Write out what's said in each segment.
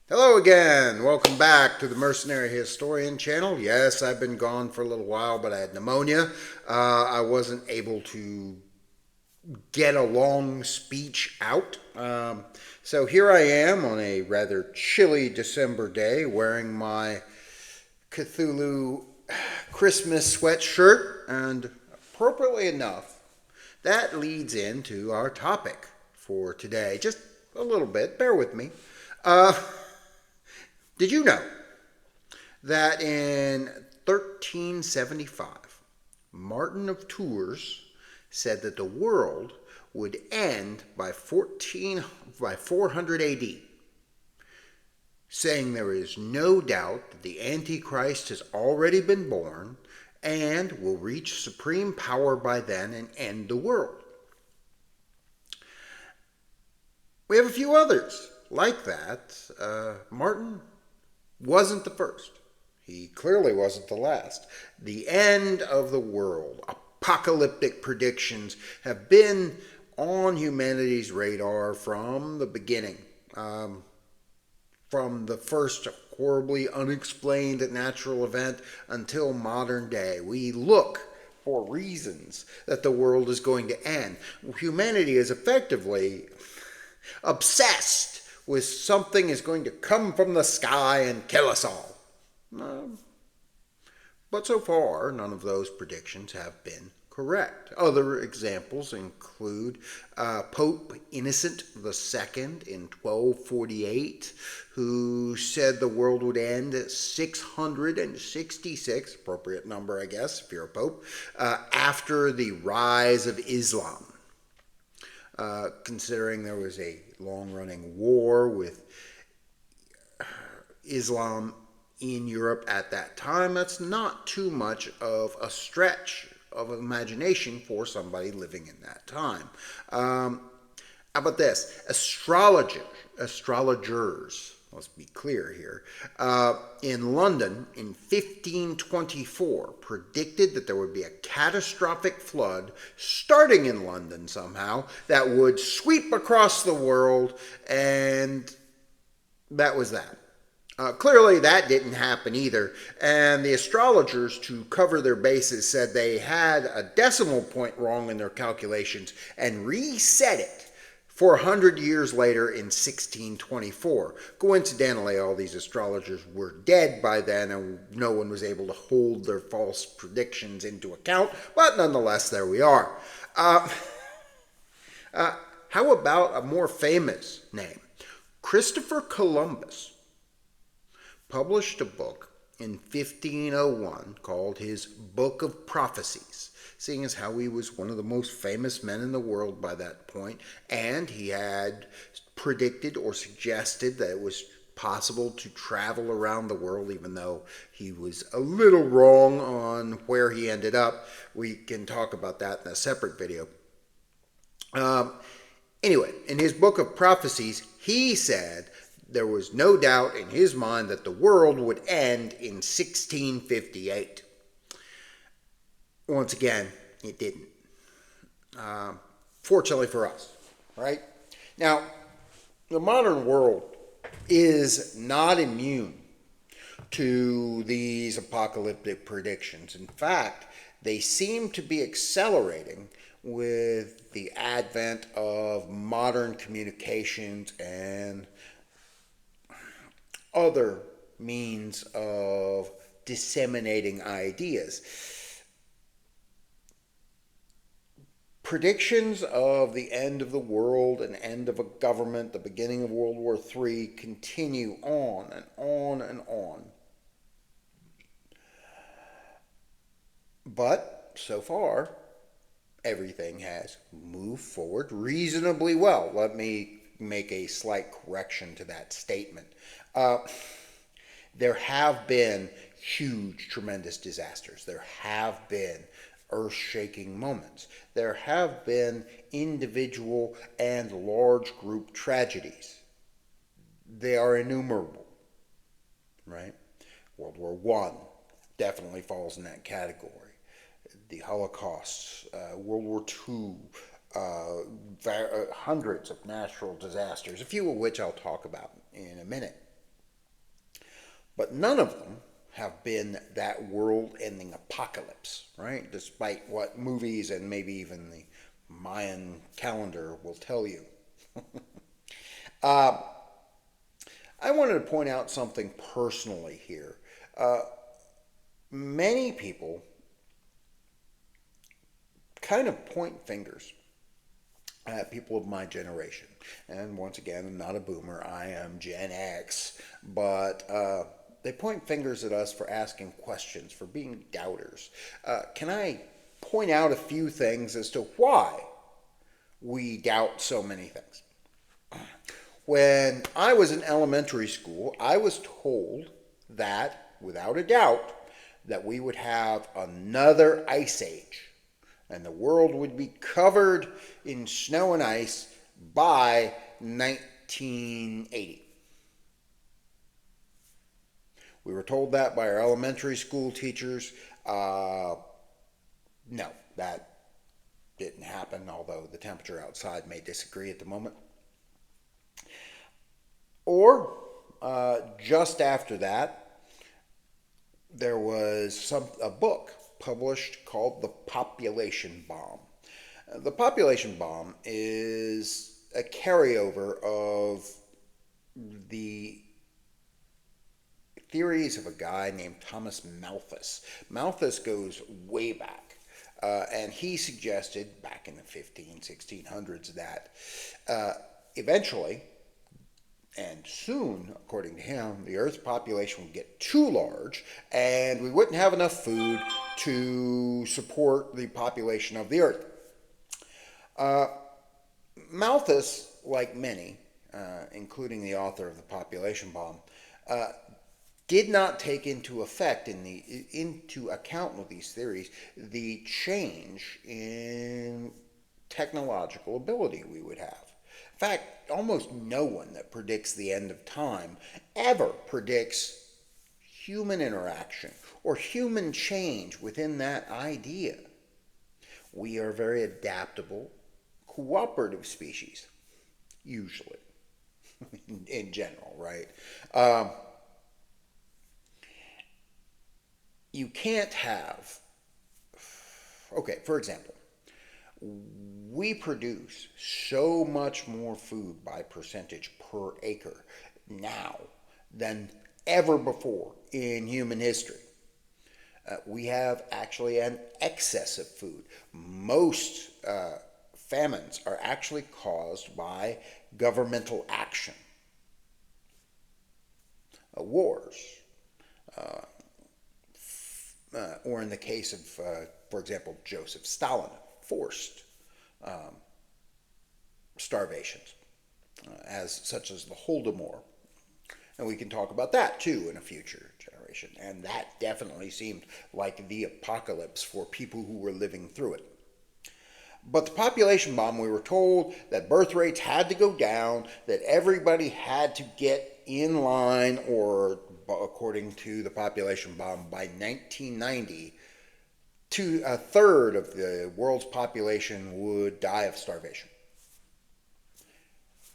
Hello again. Welcome back to the Mercenary Historian channel. Yes, I've been gone for a little while, but I had pneumonia. I wasn't able to get a long speech out. So here I am on a rather chilly December day wearing my Cthulhu Christmas sweatshirt, and appropriately enough, that leads into our topic for today. Just a little bit, bear with me. Uh, did you know that in 1375, Martin of Tours said that the world would end by 400 AD, saying there is no doubt that the Antichrist has already been born and will reach supreme power by then and end the world. We have a few others like that. Martin wasn't the first. He clearly wasn't the last. The end of the world, apocalyptic predictions have been on humanity's radar from the beginning. From the first horribly unexplained natural event until modern day. We look for reasons that the world is going to end. Humanity is effectively obsessed with something is going to come from the sky and kill us all. But so far, none of those predictions have been correct. Other examples include Pope Innocent II in 1248, who said the world would end at 666, appropriate number, I guess, if you're a pope, after the rise of Islam. Considering there was a long-running war with Islam in Europe at that time, that's not too much of a stretch of imagination for somebody living in that time. How about this? Astrologers, let's be clear here, in London in 1524 predicted that there would be a catastrophic flood starting in London somehow that would sweep across the world, and that was that. Clearly, that didn't happen either, and the astrologers, to cover their bases, said they had a decimal point wrong in their calculations and reset it 400 years later in 1624. Coincidentally, all these astrologers were dead by then, and no one was able to hold their false predictions into account, but nonetheless, there we are. How about a more famous name? Christopher Columbus published a book in 1501 called his Book of Prophecies, seeing as how he was one of the most famous men in the world by that point, and he had predicted or suggested that it was possible to travel around the world, even though he was a little wrong on where he ended up. We can talk about that in a separate video. Anyway, in his Book of Prophecies, he said there was no doubt in his mind that the world would end in 1658. Once again, it didn't. Fortunately for us, right? Now, the modern world is not immune to these apocalyptic predictions. In fact, they seem to be accelerating with the advent of modern communications and other means of disseminating ideas. Predictions of the end of the world and end of a government, the beginning of World War III, continue on and on and on. But so far, everything has moved forward reasonably well. Let me make a slight correction to that statement. There have been huge, tremendous disasters. There have been earth-shaking moments. There have been individual and large group tragedies. They are innumerable, right? World War I definitely falls in that category. The Holocaust, World War II, hundreds of natural disasters, a few of which I'll talk about in a minute. But none of them have been that world-ending apocalypse, right? Despite what movies and maybe even the Mayan calendar will tell you. uh, I wanted to point out something personally here. Many people kind of point fingers at people of my generation. And once again, I'm not a boomer, I am Gen X, but they point fingers at us for asking questions, for being doubters. Can I point out a few things as to why we doubt so many things? When I was in elementary school, I was told that, without a doubt, that we would have another ice age and the world would be covered in snow and ice by 1980. We were told that by our elementary school teachers. No, that didn't happen, although the temperature outside may disagree at the moment. Or just after that, there was a book published called The Population Bomb. The population bomb is a carryover of the theories of a guy named Thomas Malthus. Malthus goes way back, and he suggested back in the 1600s that eventually, and soon, according to him, the Earth's population would get too large and we wouldn't have enough food to support the population of the Earth. Malthus, like many, including the author of The Population Bomb, did not take into account with these theories the change in technological ability we would have. In fact, almost no one that predicts the end of time ever predicts human interaction or human change within that idea. We are very adaptable, cooperative species, usually, in general, right? You can't have, okay, for example, we produce so much more food by percentage per acre now than ever before in human history. We have actually an excess of food. Most famines are actually caused by governmental action, wars, or in the case of, for example, Joseph Stalin, forced starvations, such as the Holodomor. And we can talk about that too in a future generation. And that definitely seemed like the apocalypse for people who were living through it. But the population bomb, we were told that birth rates had to go down, that everybody had to get in line, or according to the population bomb, by 1990, a third of the world's population would die of starvation.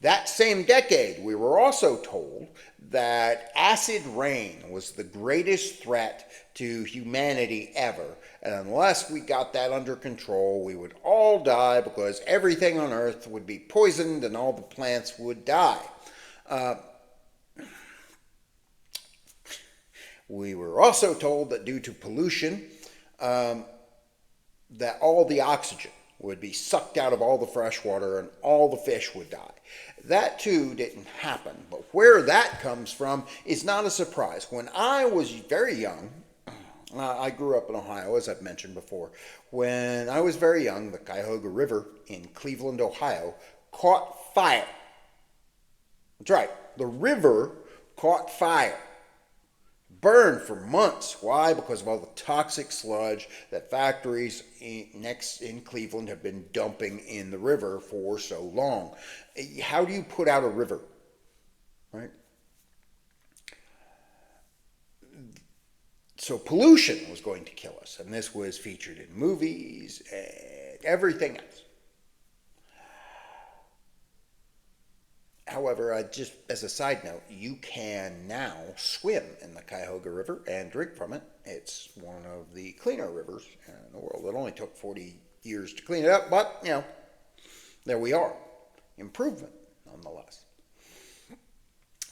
That same decade, we were also told that acid rain was the greatest threat to humanity ever, and unless we got that under control, we would all die because everything on Earth would be poisoned and all the plants would die. We were also told that due to pollution, that all the oxygen would be sucked out of all the fresh water and all the fish would die. That too didn't happen, but where that comes from is not a surprise. When I was very young, I grew up in Ohio, as I've mentioned before. When I was very young, the Cuyahoga River in Cleveland, Ohio, caught fire. That's right, the river caught fire. Burned for months. Why? Because of all the toxic sludge that factories in Cleveland have been dumping in the river for so long. How do you put out a river? Right? So pollution was going to kill us, and this was featured in movies and everything else. However, just as a side note, you can now swim in the Cuyahoga River and drink from it. It's one of the cleaner rivers in the world. It only took 40 years to clean it up, but, there we are. Improvement, nonetheless.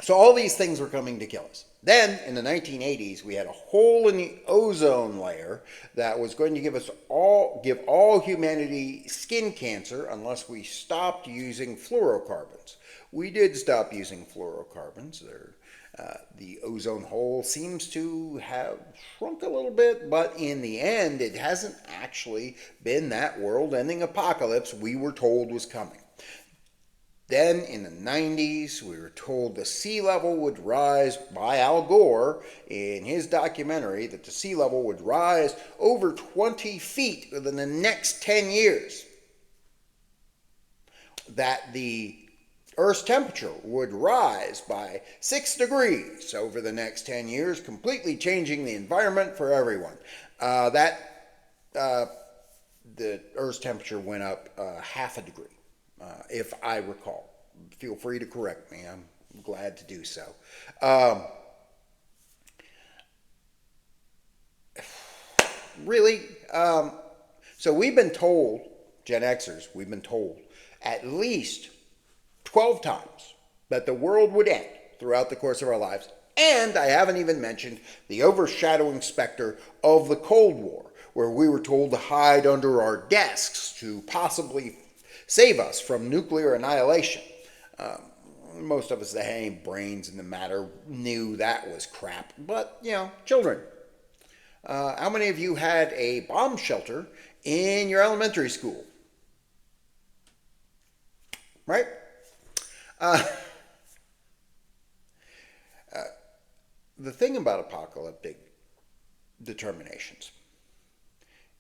So all these things were coming to kill us. Then, in the 1980s, we had a hole in the ozone layer that was going to give all humanity skin cancer unless we stopped using fluorocarbons. We did stop using fluorocarbons. The ozone hole seems to have shrunk a little bit, but in the end, it hasn't actually been that world-ending apocalypse we were told was coming. Then in the 90s, we were told the sea level would rise by Al Gore in his documentary that the sea level would rise over 20 feet within the next 10 years. That the Earth's temperature would rise by 6 degrees over the next 10 years, completely changing the environment for everyone. The Earth's temperature went up half a degree, if I recall. Feel free to correct me. I'm glad to do so. Really? So we've been told, Gen Xers, we've been told at least 12 times that the world would end throughout the course of our lives. And I haven't even mentioned the overshadowing specter of the Cold War, where we were told to hide under our desks to possibly save us from nuclear annihilation. Most of us that had any brains in the matter knew that was crap. But, children. How many of you had a bomb shelter in your elementary school? Right? The thing about apocalyptic determinations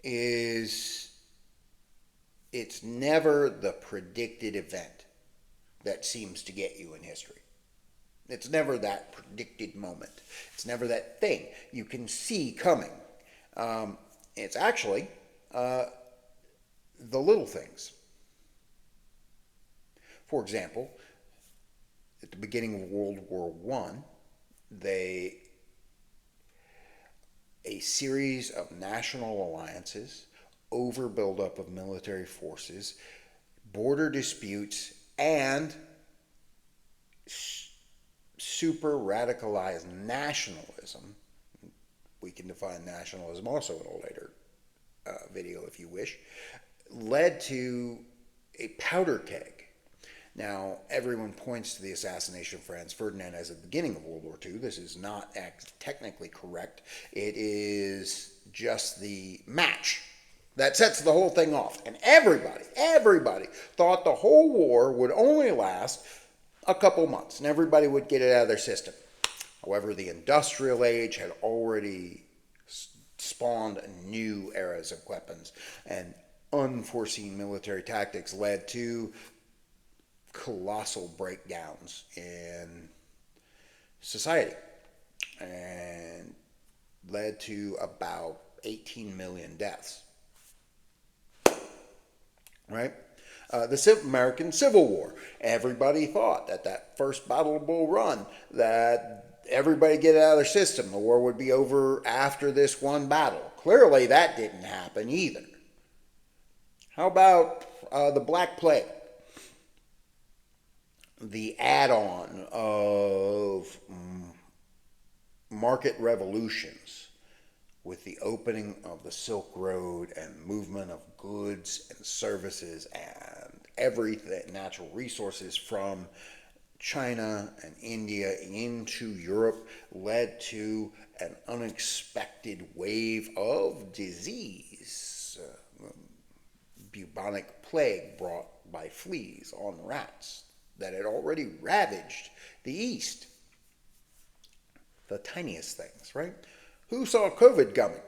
is it's never the predicted event that seems to get you in history. It's never that predicted moment. It's never that thing you can see coming. It's actually the little things. For example, at the beginning of World War I, a series of national alliances, over buildup of military forces, border disputes, and super radicalized nationalism. We can define nationalism also in a later video if you wish, led to a powder keg. Now, everyone points to the assassination of Franz Ferdinand as the beginning of World War II. This is not technically correct. It is just the match that sets the whole thing off. And everybody thought the whole war would only last a couple months and everybody would get it out of their system. However, the industrial age had already spawned new eras of weapons, and unforeseen military tactics led to colossal breakdowns in society and led to about 18 million deaths. Right? The American Civil War. Everybody thought that first Battle of Bull Run, that everybody get out of their system, the war would be over after this one battle. Clearly that didn't happen either. How about the Black Plague? The add-on of market revolutions with the opening of the Silk Road and movement of goods and services and everything, natural resources from China and India into Europe, led to an unexpected wave of disease. Bubonic plague brought by fleas on rats that had already ravaged the East. The tiniest things, right? Who saw COVID coming?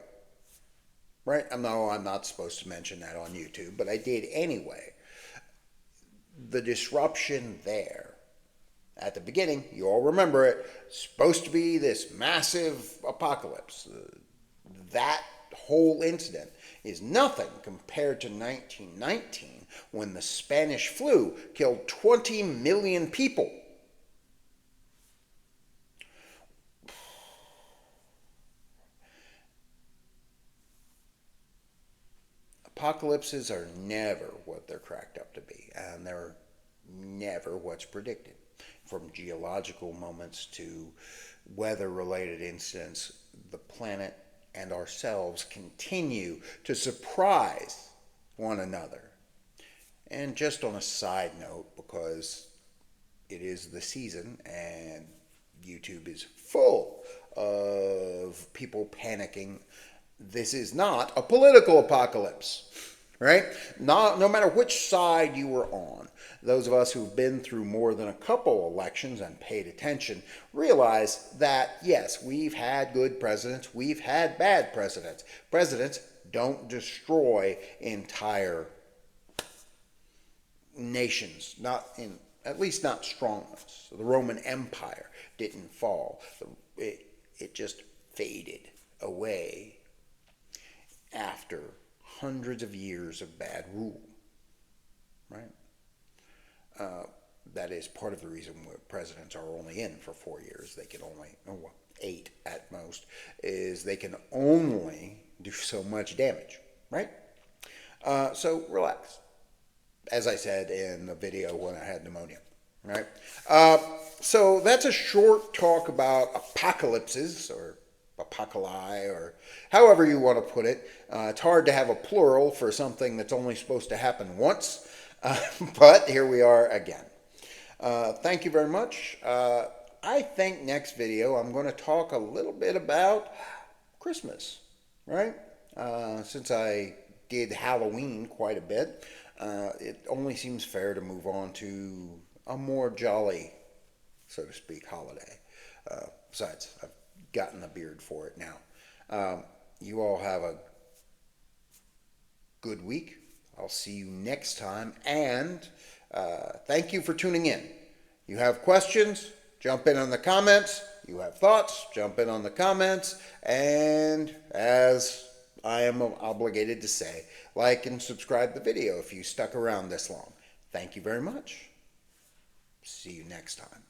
Right? No, I'm not supposed to mention that on YouTube, but I did anyway. The disruption there. At the beginning, you all remember it, supposed to be this massive apocalypse. That whole incident is nothing compared to 1919 when the Spanish flu killed 20 million people. Apocalypses are never what they're cracked up to be, and they're never what's predicted. From geological moments to weather-related incidents, the planet and ourselves continue to surprise one another. And just on a side note, because it is the season and YouTube is full of people panicking, this is not a political apocalypse, right? No matter which side you were on, those of us who've been through more than a couple elections and paid attention realize that, yes, we've had good presidents, we've had bad presidents. Presidents don't destroy entire nations, at least not strong ones. The Roman Empire didn't fall. It just faded away after hundreds of years of bad rule, right? That is part of the reason why presidents are only in for 4 years. They can only, 8 at most, is they can only do so much damage, right? So relax. As I said in the video when I had pneumonia, right? So that's a short talk about apocalypses, or apocalypse, or however you want to put it. It's hard to have a plural for something that's only supposed to happen once, but here we are again. Thank you very much. I think next video I'm going to talk a little bit about Christmas, right? Since I did Halloween quite a bit, it only seems fair to move on to a more jolly, so to speak, holiday. Besides, I've gotten the beard for it now. You all have a good week. I'll see you next time, and thank you for tuning in. You have questions, jump in on the comments. You have thoughts, jump in on the comments, and as I am obligated to say, like and subscribe the video if you stuck around this long. Thank you very much. See you next time.